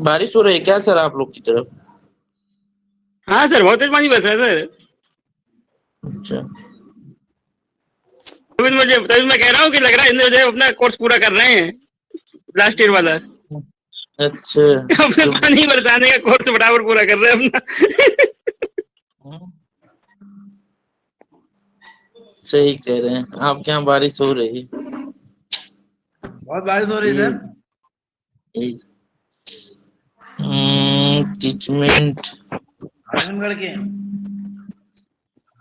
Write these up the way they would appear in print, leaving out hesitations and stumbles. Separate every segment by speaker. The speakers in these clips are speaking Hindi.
Speaker 1: बारिश हो रही है क्या सर आप लोग की तरफ?
Speaker 2: हाँ सर, बहुत तेज पानी बरस रहा है सर।
Speaker 1: अच्छा।
Speaker 2: तभी मैं कह रहा हूँ कि लग रहा है इंद्र जो है अपना कोर्स पूरा कर रहे हैं, लास्ट ईयर वाला।
Speaker 1: अच्छा।
Speaker 2: अपने
Speaker 1: तो
Speaker 2: पानी बरसाने का कोर्स बराबर पूरा कर रहे हैं अपना।
Speaker 1: सही कह रहे हैं, आपके यहाँ बारिश हो रही है?
Speaker 3: बहुत बारिश हो रही है सर।
Speaker 1: टीचमेंट।
Speaker 3: आजमगढ़ के,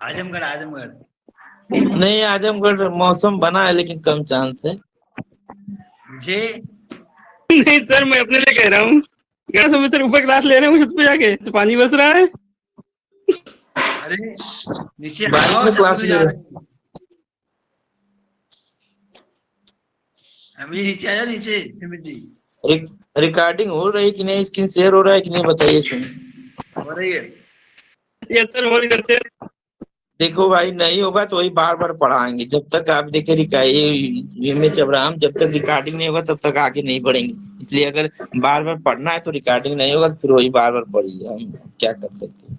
Speaker 3: आजमगढ़ आजमगढ़।
Speaker 1: नहीं, आजमगढ़ मौसम बना है लेकिन कम चांस है।
Speaker 3: जे
Speaker 2: नहीं सर, मैं अपने लिए कह रहा हूँ। क्या समय सर ऊपर क्लास ले रहे हैं छत पे जाके, तो पानी बरस रहा है।
Speaker 3: अरे नीचे
Speaker 1: बारिश
Speaker 3: आओ,
Speaker 1: में
Speaker 3: छत
Speaker 1: क्लास
Speaker 3: पे
Speaker 1: ले
Speaker 3: जा
Speaker 1: रहे
Speaker 3: रहे हैं। अभी नीचे आया, नीचे सुमित जी।
Speaker 1: रिकॉर्डिंग हो रही कि नहीं, स्क्रीन शेयर हो रहा है कि नहीं बताइए सुन।
Speaker 3: हो रही है।
Speaker 2: ये सर वो नहीं करते।
Speaker 1: देखो भाई, नहीं होगा तो वही बार बार पढ़ाएंगे जब तक आप देखे एमएच अब्राहम, जब तक रिकॉर्डिंग नहीं होगा तब तक आगे नहीं बढ़ेंगे। इसलिए अगर बार बार पढ़ना है तो रिकॉर्डिंग नहीं होगा तो फिर वही बार बार पढ़िए, हम क्या कर सकते हैं।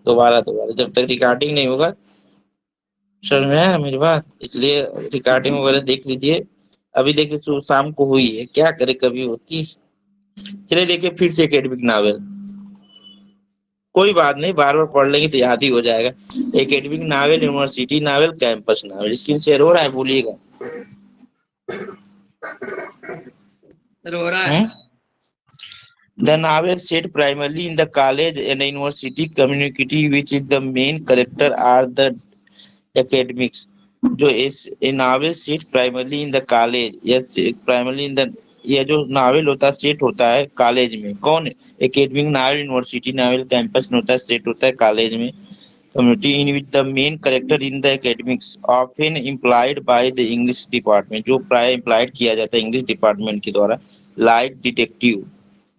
Speaker 1: दोबारा दोबारा जब तक रिकॉर्डिंग नहीं होगा। समझ में आया मेरी बात? इसलिए रिकॉर्डिंग वगैरह देख लीजिए। अभी देखिए शाम को हुई है, क्या करे, कभी होती है। चलिए देखिए फिर से एकेडमिक नावल। कोई बात नहीं, बार बार पढ़ लेंगे तो याद ही हो जाएगा। Academic novel, university novel, campus novel. Screen share हो रहा है, बोलिएगा।
Speaker 3: सर हो रहा है।
Speaker 1: The novel set primarily in the college and university community, which is the main character are the academics. जो इस novel set primarily in the college या प्राइमरली इन द, ये जो नावल होता है सेट होता है कॉलेज में। कौन? Academic novel, university novel, campus में होता है, सेट होता है कॉलेज में। community in which the main character in the academics often implied by the English department, जो प्राय implied किया जाता है इंग्लिश डिपार्टमेंट के द्वारा, like detective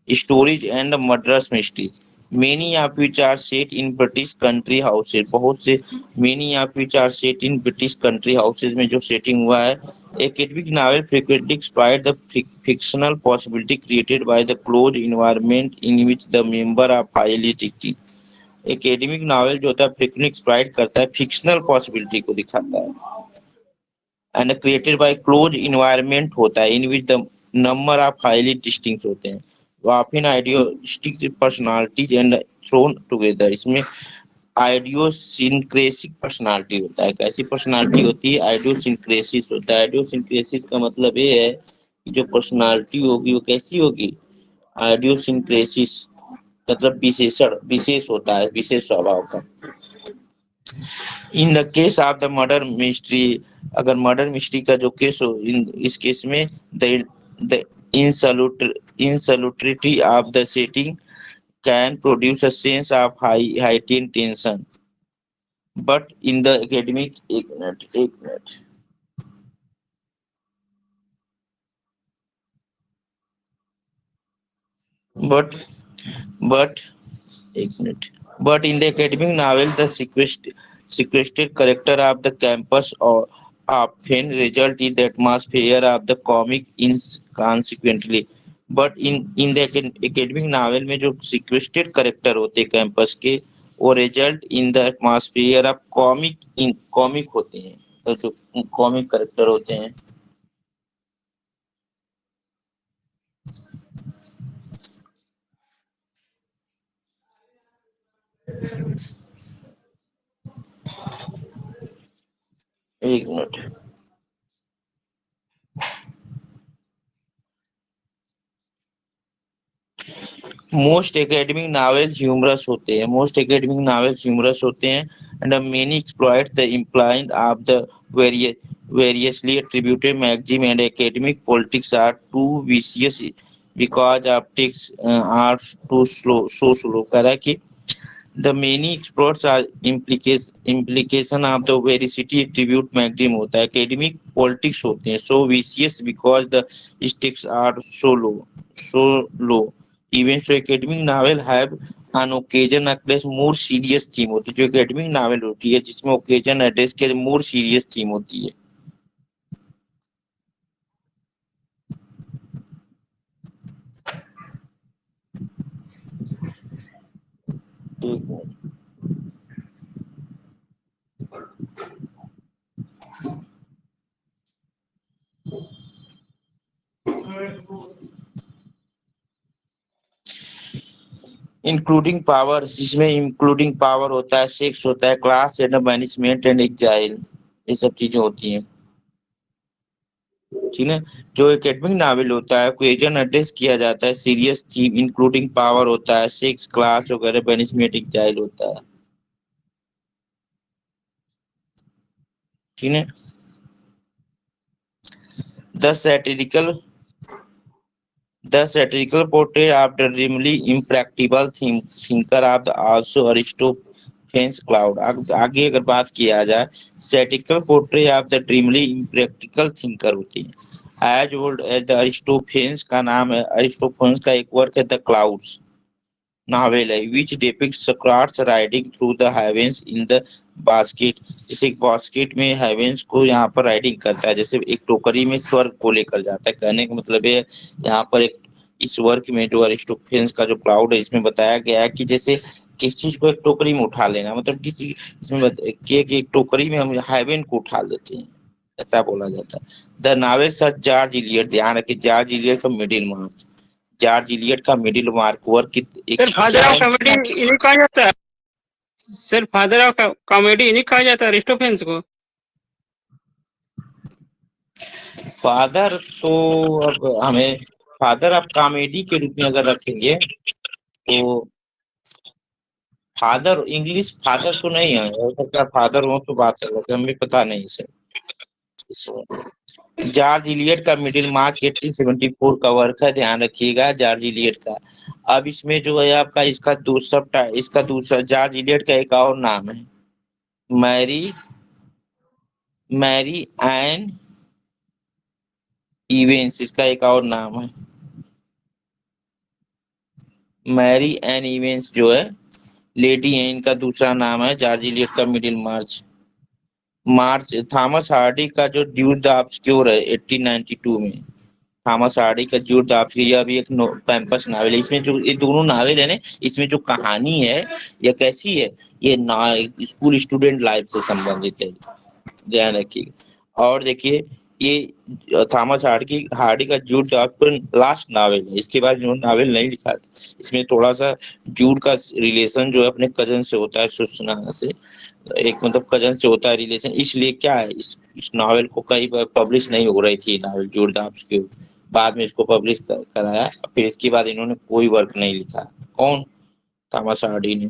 Speaker 1: stories and murderous mysteries, many of which are set in British country houses। बहुत से many of which are set in British country houses में जो सेटिंग हुआ है। Academic novel frequently exploit the fictional possibility created by the closed environment in which the member are highly addicted। Academic novel जो होता है फ्रिक्शनल एक्सप्लॉइट करता है, फिक्शनल पॉसिबिलिटी को दिखाता है। And created by close environment होता है, in which the number of highly distinct होते हैं, often idealistic personalities and thrown together। इसमें आइडियोसिंक्रेसिक पर्सनालिटी होता है। कैसी पर्सनालिटी होती है? आइडियोसिंक्रेसिस होता है। आइडियोसिंक्रेसिस का मतलब ये है कि जो पर्सनालिटी होगी वो कैसी होगी? आइडियोसिंक्रेसिस मतलब विशेषण, विशेष होता है, विशेष स्वभाव का। In the case of the murder mystery, अगर मर्डर मिस्ट्री का जो केस हो, इस केस में the insularity of the setting can produce a sense of heightened tension, but in the academic, एक मिनट बट but एक minute but in the academic novel the sequestered character of the campus or often result in the atmosphere of the comic inconsequently। but in the academic novel में जो sequestered character होते हैं कैंपस के, वो result in the atmosphere of comic होते हैं। तो जो कॉमिक करेक्टर होते हैं, एक minute. Most academic novel humorous होते हैं, मोस्ट एकेडमिक नॉवेल ह्यूमरस होते हैं। And many exploit the implying of the variously attributed maxim and academic politics are too vicious because optics are too slow कह रहा है कि the many exploits are implication of the veracity attribute maxim होता है, academic politics होते हैं so vicious because the stakes are so low। Even so academic novel have on occasion address more serious theme होती है। जो academic novel होती है जिसमें occasion address के more serious theme होती है। इंक्लूडिंग पावर, जिसमें इंक्लूडिंग पावर होता है, सेक्स होता है, class and management and exile, ये सब चीजें होती हैं। ठीक है। जो एकेडमिक नावल होता है, क्वेश्चन एड्रेस किया जाता है, सीरियस थीम, इंक्लूडिंग पावर होता है, सेक्स, क्लास वगैरह, मैनेजमेंट, एग्जाइल होता है। ठीक है। The satirical portrait of the dreamily impractical thinker of the also Aristophanes Cloud। आगे अगर बात किया जाए, satirical portrait of the dreamily impractical thinker होती है। As old as the Aristophanes का नाम है, अरिस्टोफेन्स का एक वर्क है द क्लाउड्स नावेल है, which depict Socrates riding through the heavens in the basket. जैसे एक बास्केट में हेवेंस को यहाँ पर राइडिंग करता है, जैसे एक टोकरी में स्वर्ग को लेकर जाता है। कहने का मतलब है यहाँ पर एक इस वर्क में जो अरिस्टोफेन्स का जो क्लाउड है, इसमें बताया गया है कि जैसे किस चीज को एक टोकरी में उठा लेना, मतलब किसी इसमें एक टोकरी में हम हेवन को उठा लेते हैं, ऐसा बोला जाता है। The novel such George Eliot, ध्यान रखिए जॉर्ज इलियट का मिडिल मार्क, जॉर्ज इलियट का मिडिल मार्क वर्क एक
Speaker 2: सर फादर ऑफ कॉमेडी इन्हें कहा जाता है। सर फादर ऑफ कॉमेडी इन्हें कहा जाता है, अरिस्टोफेन्स को।
Speaker 1: फादर तो अब हमें फादर ऑफ कॉमेडी के रूप में अगर रखेंगे तो फादर इंग्लिश फादर तो नहीं है, हो सकता है फादर हो तो बात है, हमें पता नहीं सर। जॉर्ज इलियट का मिडिल मार्क 1874 का वर्क है, ध्यान रखिएगा जॉर्ज इलियट का। अब इसमें जो है आपका इसका दूसरा जॉर्ज इलियट का एक और नाम है, मैरी एन इवेंस, इसका एक और नाम है मैरी एन इवेंस जो है लेडी एन का दूसरा नाम है। जॉर्ज इलियट का मिडिल मार्च थॉमस हार्डी का जो ड्यूड द ऑब्सक्योर है 1892 में, थॉमस हार्डी का ड्यूड द ऑब्सक्योर, यह भी एक कैंपस नावल है। इसमें जो ये दोनों नावल है ना, इसमें जो कहानी है यह कैसी है, ये स्कूल स्टूडेंट लाइफ से संबंधित है, ध्यान रखिए। और देखिए ये थॉमस हार्डी का जूड लास्ट नावल है, इसके बाद जो नावल नहीं लिखा था। इसमें थोड़ा सा जूड का रिलेशन जो है अपने कजन से होता है, सुसना से एक मतलब कजन से होता है रिलेशन, इसलिए क्या है इस नावल को कई बार पब्लिश नहीं हो रही थी नावल जूड के, बाद में इसको पब्लिश कराया, फिर इसके बाद इन्होंने कोई वर्क नहीं लिखा। कौन? थॉमस हार्डी ने।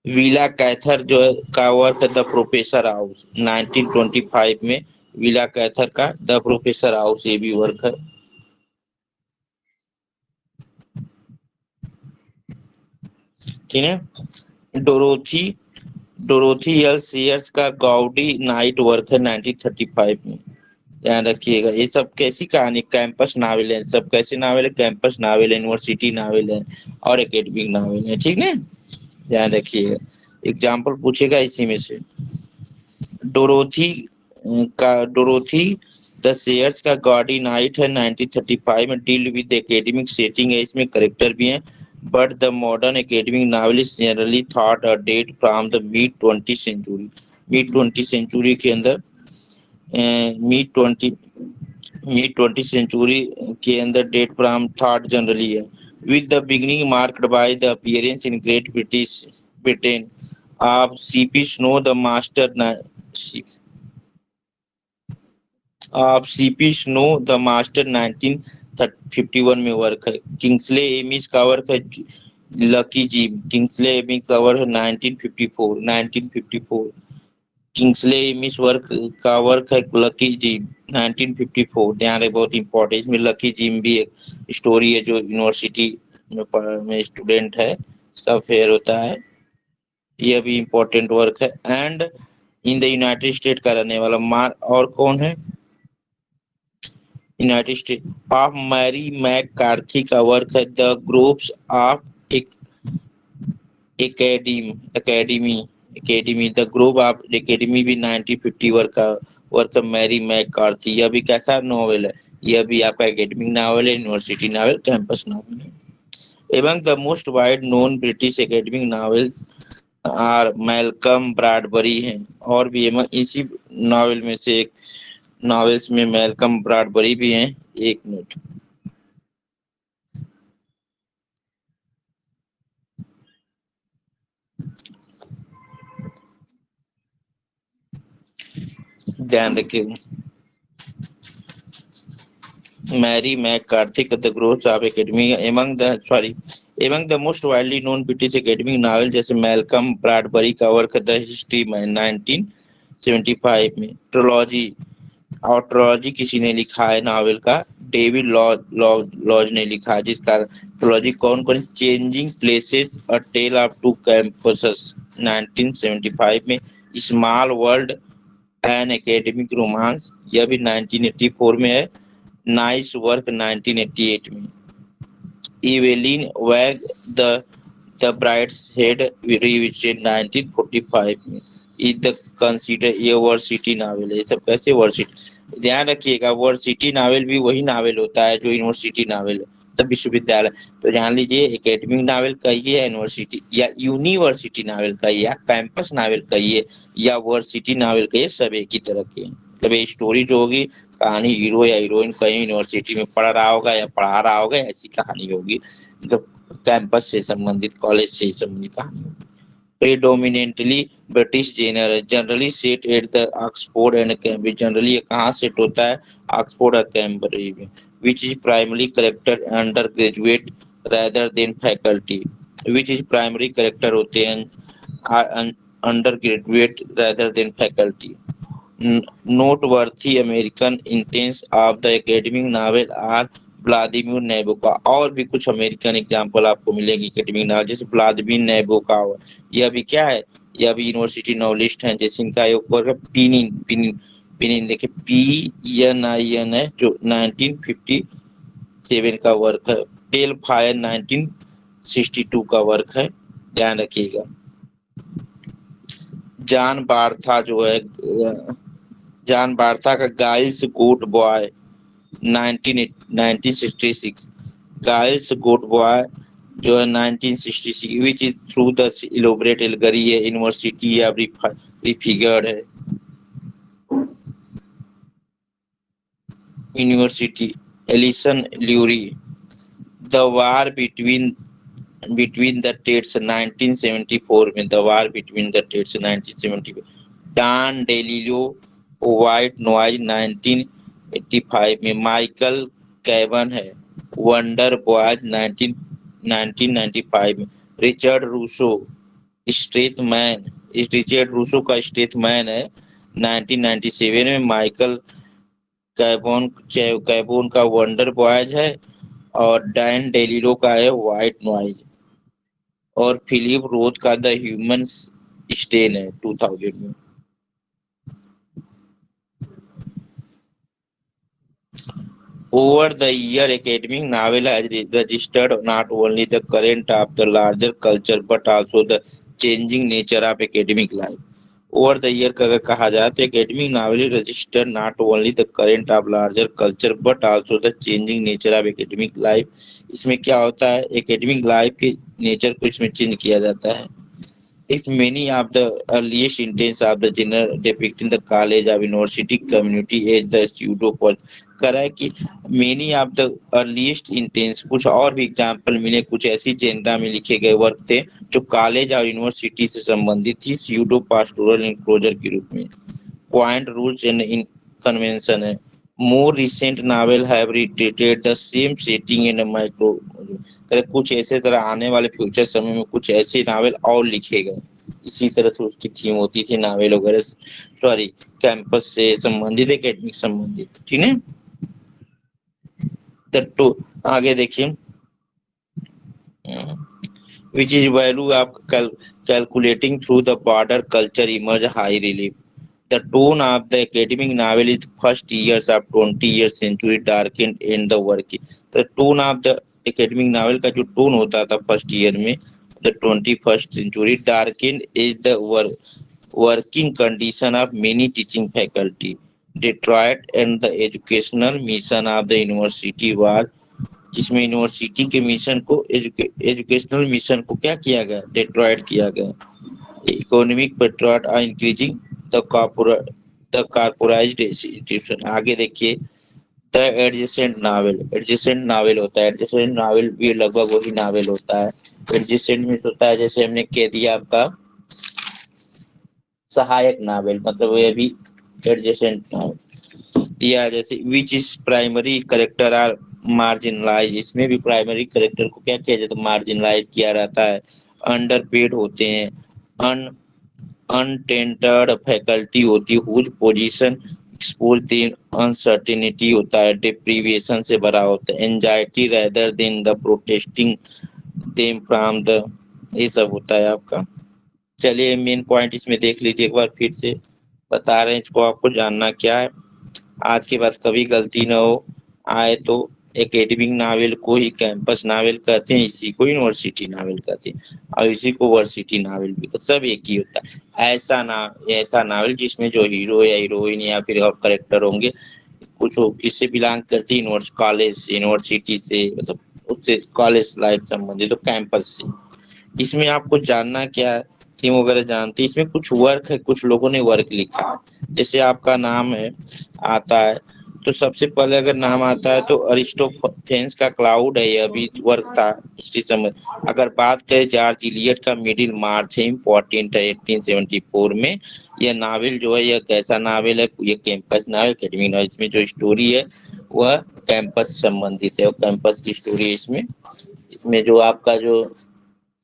Speaker 1: विला कैथर जो है का वर्क है द प्रोफेसर हाउस 1925 में, विला कैथर का द प्रोफेसर हाउस ये भी वर्क है। ठीक है। डोरोथी एल सीयर्स का गाउडी नाइट वर्क है 1935 में, ध्यान रखिएगा। ये सब कैसी कहानी, कैंपस नावल है, सब कैसे नावल है, कैंपस नावल है, यूनिवर्सिटी नावल है और एकेडमिक नावल है। ठीक है, ध्यान रखिएगा, एग्जाम्पल पूछेगा इसी में से। डोरोथी द शेयर्स का गॉडी नाइट है 1935 में, डील विद एकेडमिक सेटिंग है, इसमें करेक्टर भी है। But the modern academic novel is generally thought a date from the mid 20th century, mid 20th century के अंदर मिड 20th सेंचुरी के अंदर डेट फ्रॉम थॉट जनरली है। With the beginning marked by the appearance in Great Britain of C.P. Snow the Master of C.P. Snow the Master 1951 में वर्क है। किंग्सले एमिस का वर्क है लकी जिम, किंग्सले एमिस का वर्क है 1954 किंग्सले एमिस का वर्क है लकी जिम 1954, ध्यान रहे बहुत इंपॉर्टेंट। इसमें लकी जिम भी एक स्टोरी है, जो यूनिवर्सिटी में स्टूडेंट है, इसका फेयर होता है, यह भी इम्पोर्टेंट वर्क है। And in the United State का रहने वाला और कौन है, United State of Mary McCarthy का वर्क है the groups of academy the group of academy भी 1950 वर्क है मैरी मैककार्थी। यह भी कैसा नॉवेल है, यह भी आपका एकेडमिक नावल है, यूनिवर्सिटी नावल, कैंपस नावल है। एवं the most wide known British academic novel are Malcolm Bradbury हैं, और भी है। इसी नॉवेल में से एक नॉवेल्स में मैल्कम ब्रैडबरी भी हैं। एक मिनट, ध्यान रखिए। Mary McCarthy, The Growth of Academic, among the most widely known British academic novels जैसे मैल्कम ब्रैडबरी का वर्क द हिस्ट्री में 1975 में, ट्रोलॉजी किसी ने लिखा है नॉवेल का, डेविड लॉज ने लिखा है, जिसका ट्रोलॉजी कौन कौन, changing places a tale of two campuses 1975 में, small world an academic romance, यह भी 1984 में है, नाइस वर्क 1988 में, इवेलिन वैग द ब्राइड्सहेड रिविजन 1945 में, इज द कंसीडर ये वर्सिटी नावल है। ये सब कैसे वर्सिटी, ध्यान रखिएगा, वर्सिटी नावल भी वही नावल होता है जो यूनिवर्सिटी नावल है, तब विश्वविद्यालय। तो जान लीजिए, एकेडमिक नावल कहिए या यूनिवर्सिटी या यूनिवर्सिटी नावल कहिए या कैंपस नावल कहिए या वर्सिटी नावल कहिए, सब एक ही तरह के हैं। मतलब ये स्टोरी जो होगी, कहानी, हीरो या हीरोइन कहीं यूनिवर्सिटी में पढ़ रहा होगा या पढ़ा रहा होगा, ऐसी कहानी होगी। मतलब कैंपस से संबंधित, कॉलेज से संबंधित कहानी होगी। Predominantly British generally set at the Oxford and Cambridge, generally ये कहाँ सेट होता है, ऑक्सफोर्ड और कैम्ब्रिज में, which is primary character undergraduate rather than faculty, which is primary character होते हैं undergraduate rather than faculty. Noteworthy American instances of the academic novel are Vladimir Nabokov, और भी कुछ अमेरिकन एग्जांपल आपको मिलेगी एकेडमिक नावल, जैसे व्लादिमीर नैबोकोव, यह भी क्या है, यह भी यूनिवर्सिटी नॉवलिस्ट हैं, जैसे इनका एक वर्क है पिनिन देखिए PNIN है, जो 1957 का वर्क है, पेल फायर 1962 का वर्क है, ध्यान रखिएगा। जॉन बार्था जो है, जॉन बार्था का Giles Goat Boy 1966, Giles Goat Boy जो है 1966, which is through the elaborate allegory है, यूनिवर्सिटी या रिफिगर्ड है, university Alison Lurie, the War Between the Tates 1974 में, the War Between the Tates 1974, Don DeLillo White Noise 1985 में, माइकल कैवन है, वंडर बॉयज 1995 में, रिचर्ड रूसो का स्टेथमैन है 1997 में, माइकल कैबोन का वंडर बॉयज है, और डैन डेलिलो का है व्हाइट नॉइज, और फिलिप रोथ का द ह्यूमन स्टेन है 2000 में। Over the year, academic novel has registered not only the current of the larger culture but also the changing nature of academic life. Over the year का अगर कहा जाए तो academic novel register not only the current of larger culture but also the changing nature of academic life. इसमें क्या होता है, academic life के nature को इसमें change किया जाता है। If many of the earliest intents of the genre depicting the college of university community as the pseudo कर रहा है कि many of the earliest intense, कुछ और भी एग्जाम्पल मिले, कुछ ऐसी जेनरा में लिखे गए वर्क थे जो कॉलेज और यूनिवर्सिटी से संबंधित थी, स्यूडो पास्टोरल एनक्लोजर के रूप में, पॉइंट रूल्स एंड कन्वेंशन है। More recent novel have retreated the same setting in micro, कुछ ऐसे तरह आने वाले फ्यूचर समय में कुछ ऐसे नावल और लिखे गए, इसी तरह से उसकी थीम होती थी नावल वगैरह, सॉरी कैंपस से संबंधित, एकेडमिक संबंधित, ठीक है। तो आगे देखिए, which is value of calculating through the broader culture emerge high relief. The tone of the academic novel is first years of 20th century darkened in the working. The tone of the academic novel का जो टोन होता था फर्स्ट ईयर में, the 21st century darkened is the working condition of many teaching faculty. Detroit and the educational mission of the university was, जिसमें यूनिवर्सिटी के मिशन को एजुकेशनल मिशन को क्या किया गया, डिट्रॉयट किया गया। Economic patriot are increasing the corporatized institution. आगे देखिए द एडजेसेंट नावल होता है। एडजेसेंट नावल भी लगभग वही नावल होता है। एडजेसेंट में होता है जैसे हमने कह दिया आपका सहायक नावल, मतलब ये भी एडजेसेंट नावल। या जैसे which is primary character are marginalize, इसमें भी प्राइमरी करेक्टर को क्या किया जाता है, मार्जिनलाइज किया रहता है। अंडरपेड होते हैं। अन अनटेंटर्ड फैकल्टी होती है। हुज पोजीशन एक्सपोज अनसर्टेनिटी होता है। डिप्रीविएशन से भरा होता है। Anxiety rather than the protesting them from the, ये सब होता है आपका। चलिए मेन पॉइंट इसमें देख लीजिए एक बार फिर से बता रहे हैं, इसको आपको जानना क्या है। आज के बाद कभी गलती ना हो आए तो एकेडमिक नावल को ही कैंपस नावल कहते हैं, इसी को यूनिवर्सिटी नावल कहते हैं, और इसी को वर्सिटी नावल भी, सब एक ही होता है। ऐसा नावल जिसमें जो हीरो या हीरोइन या फिर और करेक्टर होंगे कुछ किससे बिलोंग करती है, कॉलेज यूनिवर्सिटी से, मतलब उससे कॉलेज लाइफ संबंधित, तो कैंपस से। इसमें आपको जानना क्या है, थीम वगैरह जानते हैं। इसमें कुछ वर्क है, कुछ लोगों ने वर्क लिखा है। जैसे आपका नाम है आता है तो सबसे पहले अगर नाम आता है तो अरिस्टोफेन्स का क्लाउड है, यह भी वर्क था इसी समय। अगर बात करें जॉर्ज इलियट का मिडिल मार्च है, इम्पोर्टेंट है 1874 में। यह नावल जो है यह कैसा नावल है, ये कैंपस नावल, एकेडमिक नावल। इसमें जो स्टोरी है वह कैंपस संबंधित है, और कैंपस की स्टोरी है इसमें। इसमें जो आपका जो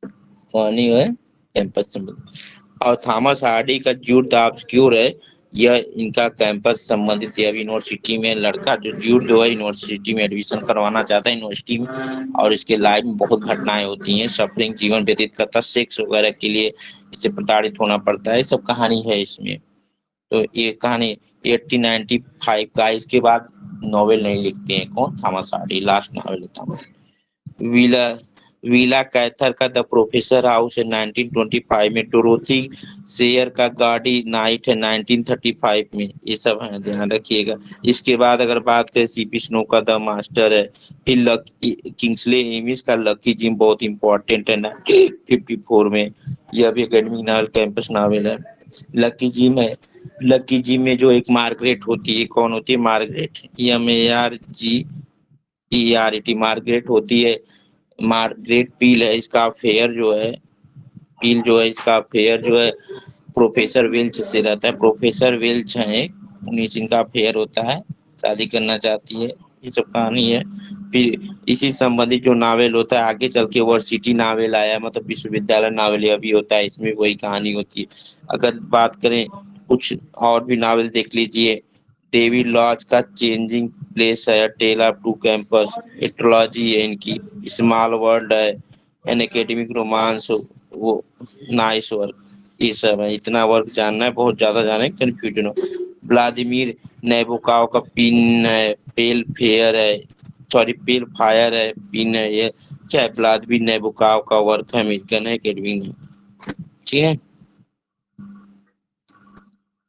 Speaker 1: कहानी है कैंपस संबंधित। और थॉमस हार्डी का जूड द ऑब्सक्यूर है, यह इनका कैंपस संबंधित है। अभी यूनिवर्सिटी में लड़का जो जूड जो है यूनिवर्सिटी में एडमिशन करवाना चाहता है यूनिवर्सिटी में, और इसके लाइफ में बहुत घटनाएं होती हैं, सफरिंग जीवन व्यतीत करता, सेक्स वगैरह के लिए इसे प्रताड़ित होना पड़ता है, सब कहानी है इसमें। तो ये कहानी 1895 का। इसके बाद नॉवेल नहीं लिखते हैं कौन, थॉमस हार्डी, लास्ट नॉवेल है थॉमस। विला विला कैथर का द प्रोफेसर हाउस है 1925 में। डोरोथी सेयर का गार्डी नाइट है 1935 में। ये सब है, ध्यान रखिएगा। इसके बाद अगर बात करें सीपी स्नो का द मास्टर है। फिर किंग्सले एमिस का लकी जिम बहुत इंपॉर्टेंट है 1954 में। यह भी एकेडमिक नावल, कैंपस नावल है। लकी जिम है। लकी जिम में जो एक मार्गरेट होती है, कौन होती है, मार्गरेट, MARGRET, मार्गरेट होती है। मार्गरेट पील है इसका अफेयर जो है, पील जो है इसका अफेयर जो है प्रोफेसर वेल्च से रहता है। प्रोफेसर वेल्च है, उन्हीं से इनका अफेयर होता है, शादी करना चाहती है, ये सब कहानी है। फिर इसी संबंधित जो नावल होता है आगे चल के यूनिवर्सिटी नावल आया, मतलब विश्वविद्यालय नावल यह भी होता है, इसमें वही कहानी होती है। अगर बात करें कुछ और भी नावल देख लीजिए। डेविड लॉज का चेंजिंग प्लेस है, टेल ऑफ टू कैंपस, एट्रोलॉजी है इनकी, स्मॉल वर्ल्ड है, एन एकेडमिक रोमांस, वो नाइस वर्क, ये सब है। इतना वर्क जानना है, बहुत ज्यादा जाना है, कंफ्यूजन हो। व्लादिमीर नेबोकाव का पिन है, पेल फेयर है, सॉरी पेल फायर है, पिन है, ये क्या है, व्लादिमीर नेबोकाव का वर्क है, अमेरिकन है, एकेडमिक है, ठीक है।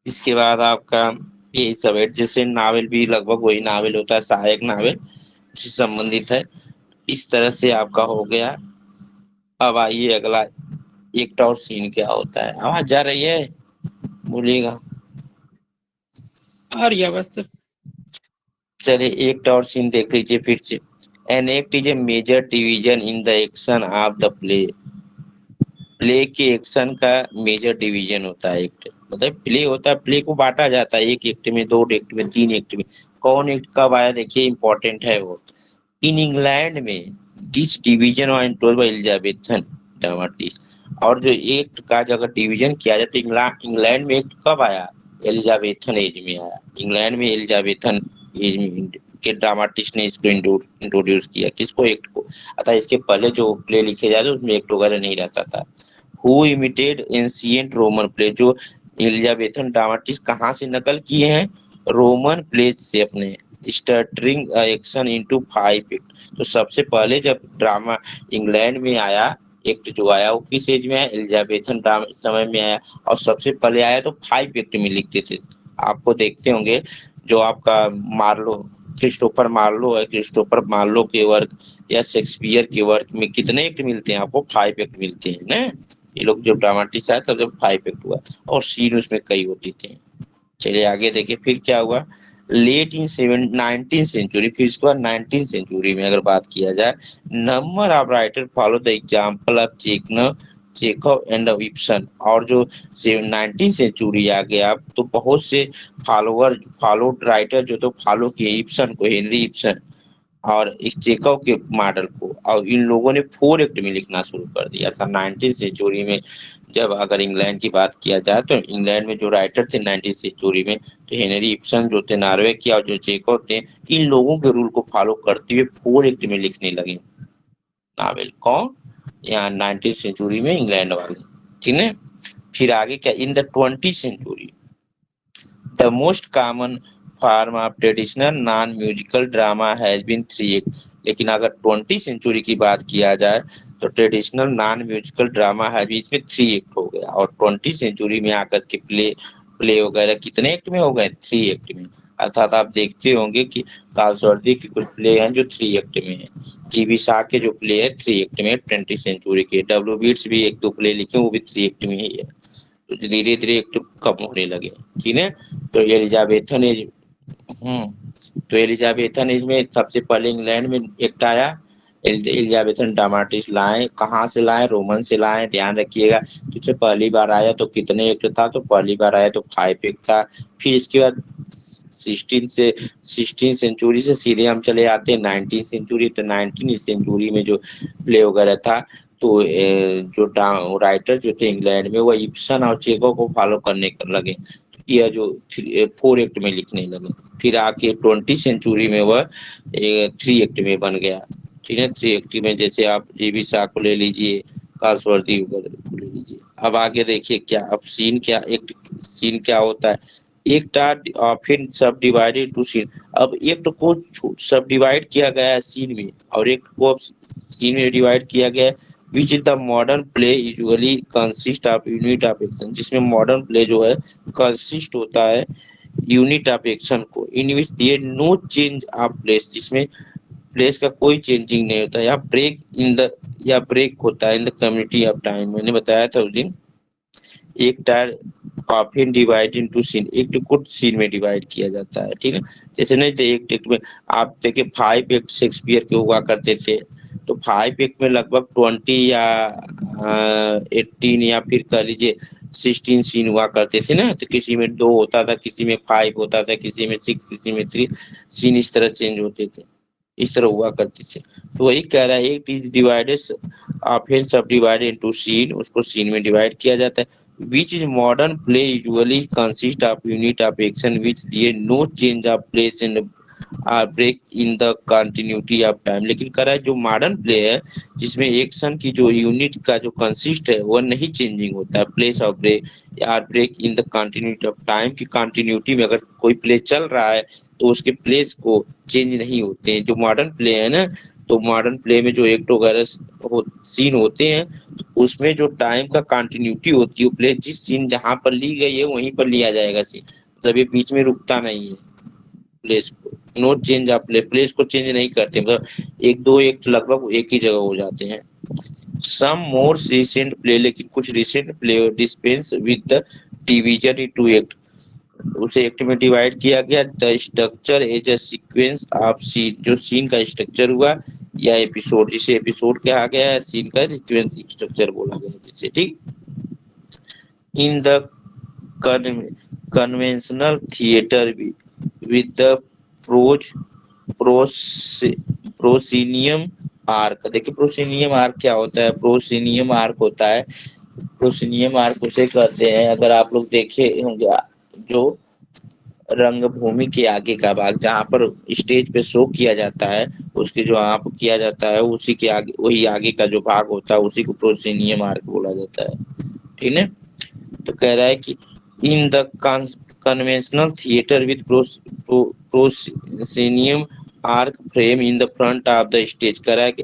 Speaker 1: इसके बाद आपका यही सब है। जैसे नावल भी लगभग वही नावल होता है, सहायक नावल उससे संबंधित है। इस तरह से आपका हो गया। अब आइए अगला, एक और सीन क्या होता है, आवाज जा रही है, बोलिएगा।
Speaker 2: आ रही है बस।
Speaker 1: चलिए एक और सीन देख लीजिए फिर से। An act is a major division in the action of the play. Play के एक्शन का मेजर डिवीजन होता है एक्ट, मतलब प्ले होता है, प्ले को बांटा जाता है एक एक्ट में, 2 एक्ट में, 3 एक्ट में। कौन एक्ट कब आया देखिए, इंपॉर्टेंट है वो। इन इंग्लैंड में दिस डिवीजन और इंटोल बाय एलिजाबेथन ड्रामाटिस्ट। और जो एक्ट का जो अगर डिवीजन किया जाए तो इंग्लैंड में एक्ट कब आया, एलिजाबेथन एज में आया। इंग्लैंड में एलिजाबेथन एज में के ड्रामाटिस्ट ने इसको इंट्रोड्यूस किया, किसको, एक्ट को। अतः इसके पहले जो प्ले लिखे जाते उसमें एक्ट वगैरह नहीं रहता था। Who emitted ancient Roman play, जो एलिजाबेथन ड्रामाटिस्ट कहाँ से नकल किए हैं, रोमन प्लेज से अपने। स्टर्टरिंग एक्शन इनटू 5 एक्ट। तो सबसे पहले जब ड्रामा इंग्लैंड में आया, एक्ट जो आया वो किस एज में आया, एलिजाबेथन समय में आया, और सबसे पहले आया तो 5 एक्ट में लिखते थे। आपको देखते होंगे जो आपका मार्लो, क्रिस्टोफर मार्लो है, क्रिस्टोफर मार्लो के वर्क या शेक्सपियर के वर्क में कितने एक्ट मिलते हैं आपको, 5 एक्ट मिलते हैं ना। ये लोग जब ड्रामेटिक्स आया तब जब 5 एक्ट हुआ और सीन उसमें कई होती थी। चलिए आगे देखिए फिर क्या हुआ। लेट इन 19th सेंचुरी, फिर इसके बाद 19th सेंचुरी में अगर बात किया जाए, number of writer follow the example of Chekhov and Ibsen. और जो 19th सेंचुरी आ गया तो बहुत से फॉलोड राइटर जो तो फॉलो किए इब्सन को, हेनरी इब्सन और इस चेकव के मॉडल को, और इन लोगों ने 4 एक्ट में लिखना शुरू कर दिया था 19th सेंचुरी में। जब अगर इंग्लैंड की बात किया जाए तो इंग्लैंड में जो राइटर थे 19th सेंचुरी में, तो हेनरी इब्सन जो थे नॉर्वे के और जो चेकव थे, इन लोगों के रूल को फॉलो करते हुए 4 एक्ट में लिखने लगे नावल। कौन? यहाँ 19th सेंचुरी में इंग्लैंड वाले, ठीक है। फिर आगे क्या, in the 20th century the most common form of traditional non musical drama has been 3 act. लेकिन अगर 20th सेंचुरी की बात किया जाए तो ट्रेडिशनल नॉन म्यूजिकल ड्रामा है इसमें 3 एक्ट हो गया, और 20th सेंचुरी में आकर के प्ले वगैरह कितने एक्ट में हो गए? 3 एक्ट में। अर्थात आप देखते होंगे कि कालसवर्दी के कुछ प्ले हैं जो 3 एक्ट में है, जीबी शाह के जो प्ले है 3 एक्ट में, 20th सेंचुरी के डब्ल्यू बीट्स भी 1-2 प्ले लिखे वो भी 3 एक्ट में ही है। तो धीरे धीरे एक्ट कम होने लगे, ठीक है। तो एलिजाबेथन एज, तो एलिजाबेथन एज में सबसे पहले इंग्लैंड में एक्ट आया। एलिजाबेथन ड्रामेटिक्स लाए, कहाँ से लाए? रोमन से लाए, ध्यान रखिएगा। तो पहली बार आया तो कितने एक्ट था? तो पहली बार आया तो 5 एक्ट था। फिर इसके बाद 16 सेंचुरी से सीधे हम चले आते हैं 19th सेंचुरी। तो 19th सेंचुरी में जो प्ले वगैरह था तो जो राइटर जो थे इंग्लैंड में वो इब्सन और चेखव को फॉलो करने लगे, यह जो 4 एक्ट में लिखने लगे। फिर आके 20th सेंचुरी में वह 3 एक्ट में बन गया, ठीक है। 3 एक्ट में जैसे आप जीबी शाह को ले लीजिए, कालसवर्दी वगैरह को ले लीजिए। अब आगे देखिए क्या, अब सीन क्या होता है। एक often subdivided into scene. अब एक को सब डिवाइड किया गया है सीन में, और एक को अब सीन में डिवाइड किया गया है। Which is the modern play usually consist of unit of action, जिसमें मॉडर्न प्ले जो है कंसिस्ट होता है यूनिट ऑफ एक्शन को, in which there no change of place, जिसमें प्लेस का कोई चेंजिंग नहीं होता, या ब्रेक होता है in the community of time. मैंने बताया था उस दिन, एक टायर ऑफन डिवाइड इनटू सीन, एक को सीन में डिवाइड किया जाता है, ठीक है। जैसे नहीं तो एक टेक्ट में आप देखिए 5 एक्ट शेक्सपियर के हुआ करते थे, तो 5 एक्ट में लगभग 20 या 18 या फिर कह लीजिए 16 सीन हुआ करते थे ना। तो किसी में 2 होता था, किसी में 5 होता था, किसी में 6, किसी में 3 सीन इस तरह चेंज होते थे, इस तरह हुआ करते थे। तो वही कह रहा है, एक is divided often subdivided into scene, उसको सीन में डिवाइड किया जाता है। Which is modern play usually consist of unit of action which there no change of place and break in the continuity of time. लेकिन कह रहा है जो मॉडर्न प्ले है जिसमें एक्शन की जो यूनिट का जो कंसिस्ट है वह नहीं चेंजिंग होता है, प्लेस ऑफ ब्रेक या break in the continuity of time की कंटिन्यूटी में अगर कोई प्ले चल रहा है तो उसके प्लेस को चेंज नहीं होते हैं। जो मॉडर्न प्ले है ना, तो मॉडर्न प्ले में जो एक्ट वगैरह सीन होते हैं तो उसमें जो टाइम का कंटिन्यूटी होती है, प्ले जिस सीन जहां पर ली गई है वहीं पर लिया जाएगा सीन, मतलब ये बीच में रुकता नहीं है। प्लेस को नो चेंज ऑफ प्लेस को चेंज नहीं करते, मतलब 1-2 एक्ट लगभग एक ही जगह हो जाते हैं। सम मोर रिसेंट प्ले, लेकिन कुछ recent play dispense with the division into act, उसे एक्ट में डिवाइड किया गया। The structure as a sequence of scene, जो सीन का स्ट्रक्चर हुआ या एपिसोड, जिसे एपिसोड कहा गया है, सीन का सीक्वेंस स्ट्रक्चर बोला गया है जिसे, ठीक। In the conventional theatre with the proscenium arc. देखिए प्रोसिनियम आर्क क्या होता है? प्रोसिनियम आर्क होता है, प्रोसिनियम आर्क उसे कहते हैं, अगर आप लोग देखे होंगे, जो रंगभूमि के आगे का भाग जहाँ पर स्टेज पे शो किया जाता है, उसके जो आप किया जाता है उसी के आगे, वही आगे का जो भाग होता है उसी को प्रोसिनियम आर्क बोला जाता है, ठीक है। तो कह रहा है कि in the conventional theatre with proscenium arc frame in the front of the stage. कह रहा है कि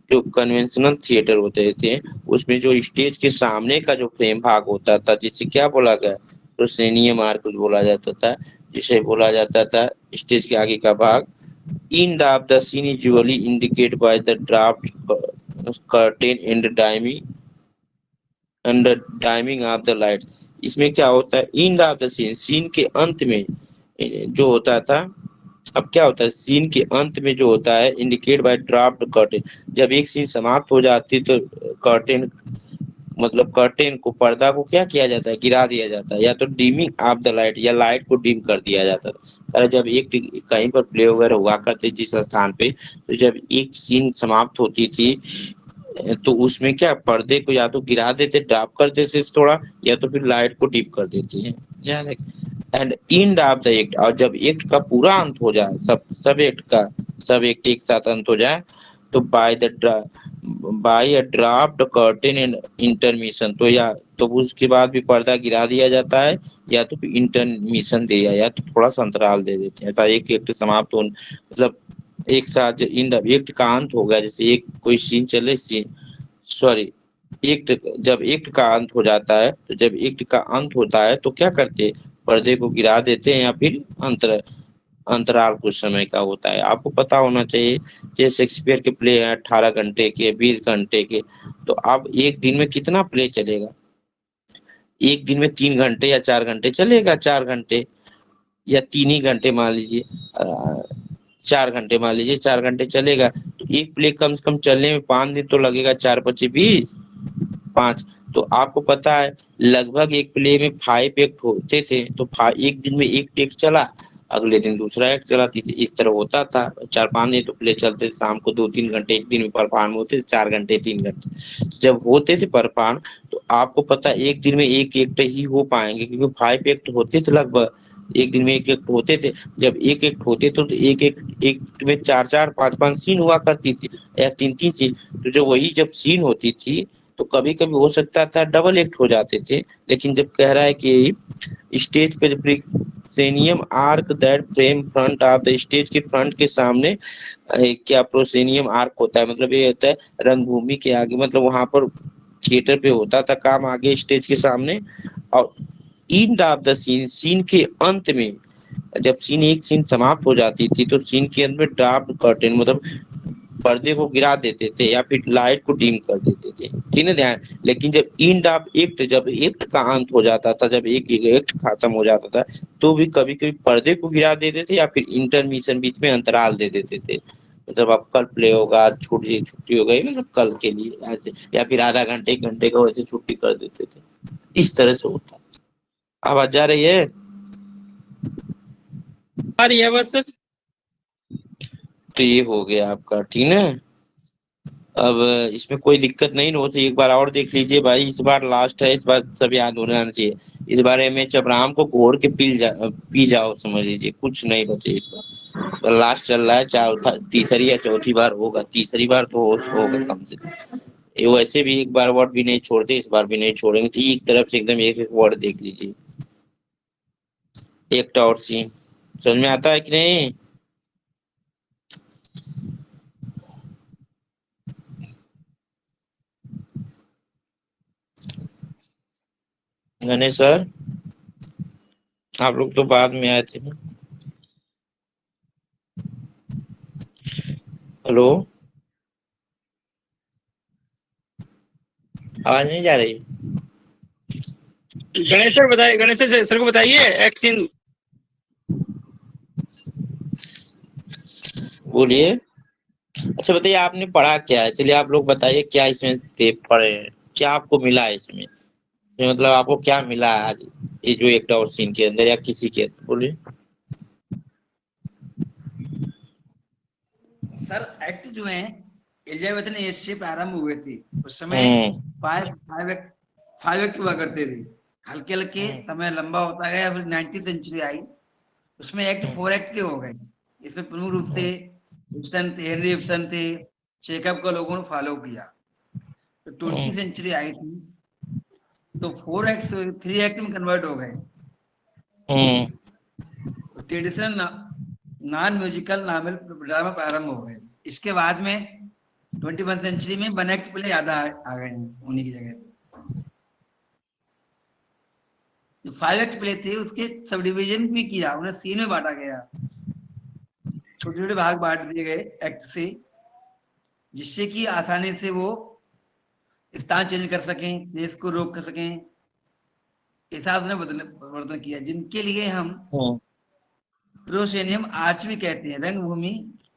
Speaker 1: जो कन्वेंशनल थिएटर होते थे उसमें जो स्टेज के सामने का जो फ्रेम भाग होता था जिसे क्या बोला गया? प्रोसेनियम आर्क बोला जाता था, जिसे बोला जाता था स्टेज के आगे का भाग। End of the scene is usually indicated by the draft curtain and and timing of the light. इसमें क्या होता है, end of the scene, scene के अंत में जो होता था, अब क्या होता है सीन के अंत में जो होता है, इंडिकेट बाय ड्राफ्ट कर्टेन। जब एक सीन समाप्त हो जाती तो कर्टेन, मतलब कर्टेन को, पर्दा को क्या किया जाता है, गिरा दिया जाता है, या तो डिमिंग ऑफ द लाइट, या लाइट को डिम कर दिया जाता था। अरे जब एक कहीं पर प्ले वगैरह हुआ करते जिस स्थान पे, तो जब एक सीन समाप्त होती थी तो उसमें क्या पर्दे को या तो गिरा देते, ड्रॉप कर देते थोड़ा, या तो फिर लाइट को डिम कर देते हैं। And and of the act, और जब एक्ट का पूरा अंत हो जाए, सब एक्ट का, सब एक्ट एक साथ अंत हो जाए, तो by a draft curtain and intermission, तो या तो उसके बाद भी पर्दा गिरा दिया जाता है, या तो फिर इंटरमिशन दिया, या तो थोड़ा सा अंतराल दे देते हैं, ताकि एक एक्ट समाप्त हो, मतलब एक साथ इंड एक्ट का अंत हो गया, जैसे एक कोई सीन चले, सीन सॉरी एक्ट, जब एक्ट का अंत हो जाता है, तो जब एक्ट का अंत होता है तो क्या करते हैं, पर्दे को गिरा देते हैं, या फिर अंतराल कुछ समय का होता है। आपको पता होना चाहिए, जैसे शेक्सपियर के प्ले हैं 18 घंटे के, 20 घंटे के, तो अब एक दिन में कितना प्ले चलेगा, एक दिन में 3 घंटे या 4 घंटे चलेगा, 4 घंटे या 3 ही घंटे मान लीजिए, 4 घंटे मान लीजिए, 4 घंटे चलेगा, तो एक प्ले कम से कम चलने में 5 दिन तो लगेगा, 4 × 5 = 20, 5। तो आपको पता है लगभग एक प्ले में 5 एक्ट होते थे, तो एक दिन में एक टेक चला, अगले दिन दूसरा एक्ट चला, इस तरह होता था, 4 5 दिन तो प्ले चलते थे, शाम को 2 3 घंटे एक दिन में परफॉर्म होते थे, 4 घंटे 3 घंटे जब होते थे परफॉर्म, तो आपको पता है एक दिन में एक एक्ट ही हो पाएंगे, क्योंकि 5 एक्ट होते थे लगभग, एक दिन में एक एक्ट होते थे। जब एक एक्ट होते थे तो एक एक्ट में 4 4 5 5 सीन हुआ करती थी, या 3 3 सीन। तो जो वही जब सीन होती थी, तो कभी कभी हो सकता था डबल एक्ट हो जाते थे, लेकिन जब कह रहा है कि स्टेज पे proscenium arc that frame front of the stage, के फ्रंट के सामने क्या प्रोसेनियम आर्क होता है, मतलब ये होता है रंगभूमि के आगे, मतलब वहां पर थिएटर पे होता था काम आगे स्टेज के सामने। और end of the scene, scene के अंत में, जब सीन एक सीन समाप्त हो जाती थी, तो सीन के अंत में ड्राफ्ट कर्टेन, मतलब पर्दे को गिरा देते थे, या फिर लाइट को डिम कर देते थे, ठीक है ध्यान। लेकिन जब एंड ऑफ एक्ट, जब एक्ट का अंत हो जाता था, जब एक एक्ट खत्म हो जाता था, तो भी कभी कभी पर्दे को गिरा देते थे, या फिर इंटरमिशन, बीच में अंतराल दे देते थे, मतलब अब कल प्ले होगा, आज छुट्टी हो गई, मतलब कल के लिए ऐसे, या फिर आधा घंटे 1 घंटे का वैसे छुट्टी कर देते थे, इस तरह से होता। आवाज जा रही है?
Speaker 2: आ रही है बस।
Speaker 1: तो ये हो गया आपका, ठीक है। अब इसमें कोई दिक्कत नहीं न होती, एक बार और देख लीजिए भाई, इस बार लास्ट है, इस बार सब याद होना चाहिए। इस बार एमएच अब्राहम को घोर के पी जाओ, समझ लीजिए कुछ नहीं बचे इस बार, तो लास्ट चल रहा है, तीसरी या चौथी बार होगा, तीसरी बार तो होगा कम से कम। ये वैसे भी एक बार वर्ड भी नहीं छोड़ते, इस बार भी नहीं छोड़ेंगे, तो एक तरफ से एकदम एक एक वर्ड देख लीजिए, एक और सीन समझ में आता है कि नहीं? गणेश सर, आप लोग तो बाद में आए थे ना। हेलो, आवाज नहीं जा रही?
Speaker 2: गणेश सर बताइए, गणेश सर को बताइए एक्शन।
Speaker 1: बोलिए। अच्छा बताइए, आपने पढ़ा क्या है, चलिए आप लोग बताइए क्या इसमें पढ़े हैं, क्या आपको मिला है इसमें, मतलब आपको क्या मिला है आज, ये जो एक और सीन के अंदर या किसी के अंदर, बोलिए।
Speaker 3: सर एक्ट जो है एलिजाबेथ एज से प्रारंभ हुए थे, उस समय
Speaker 1: हम्म
Speaker 3: फाइव एक्ट हुआ करते थे, हल्के हल्के समय लंबा होता गया, फिर 19वीं सेंचुरी आई, उसमें एक्ट 4 एक्ट के हो गए। इसमें प्रमुख रूप से इब्सन थे, हेनरी इब्सन थे, चेकअप को लोगों ने फॉलो किया। तो 20वीं सेंचुरी आई थी, तो 4 एक्ट 3 एक्ट में कन्वर्ट हो गए। Traditional non musical novel drama प्रारंभ हो गए। इसके बाद में 21 सेंचुरी में 1 एक्ट प्ले ज्यादा आ गए उन्हीं की जगह पे। जो 5 एक्ट प्ले थे उसके सब डिवीजन भी किया, उन्हें सीन में बांटा गया, छोटे छोटे भाग बांट दिए गए एक्ट से, जिससे कि आसानी से वो स्थान चेंज कर सकें, प्लेस को रोक कर सकें, हिसाब से परिवर्तन किया, जिनके लिए हम प्रोसेनियम आर्च भी कहते हैं, रंगभूमि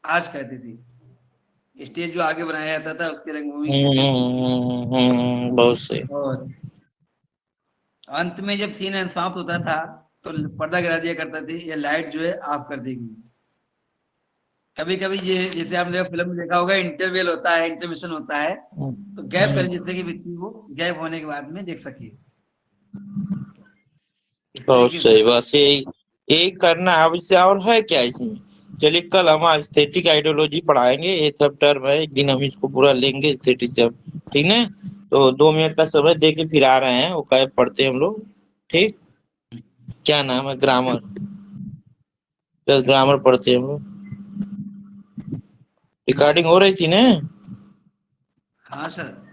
Speaker 3: आर्च कहते थे। स्टेज जो आगे बनाया जाता था उसके रंगभूमि कहते थे।
Speaker 1: बहुत सही।
Speaker 3: और अंत में जब सीन समाप्त होता था तो पर्दा गिरा दिया करता थे, या लाइट जो है ऑफ कर देगी। कभी कभी ये जैसे आपने फिल्म में देखा होगा, इंटरवल होता है, इंटरमिशन होता है, तो गैप करें जिससे कि व्यक्ति वो गैप होने के बाद में देख सके। इस
Speaker 1: बहुत
Speaker 3: तरीके से
Speaker 1: सही, बस यही यही करना है। अब इससे और है क्या इसमें? चलिए कल हम एस्थेटिक आइडियोलॉजी पढ़ाएंगे, ये सब टर्म है, एक दिन हम इसको पूरा लेंगे एस्थेटिज्म, ठीक है? तो 2 मिनट का समय दे के फिर आ रहे हैं, वो क्या पढ़ते हैं हम लोग, ठीक? क्या नाम है? ग्रामर, ग्रामर पढ़ते हैं हम लोग। रिकॉर्डिंग हो रही थी ना?
Speaker 3: हाँ सर।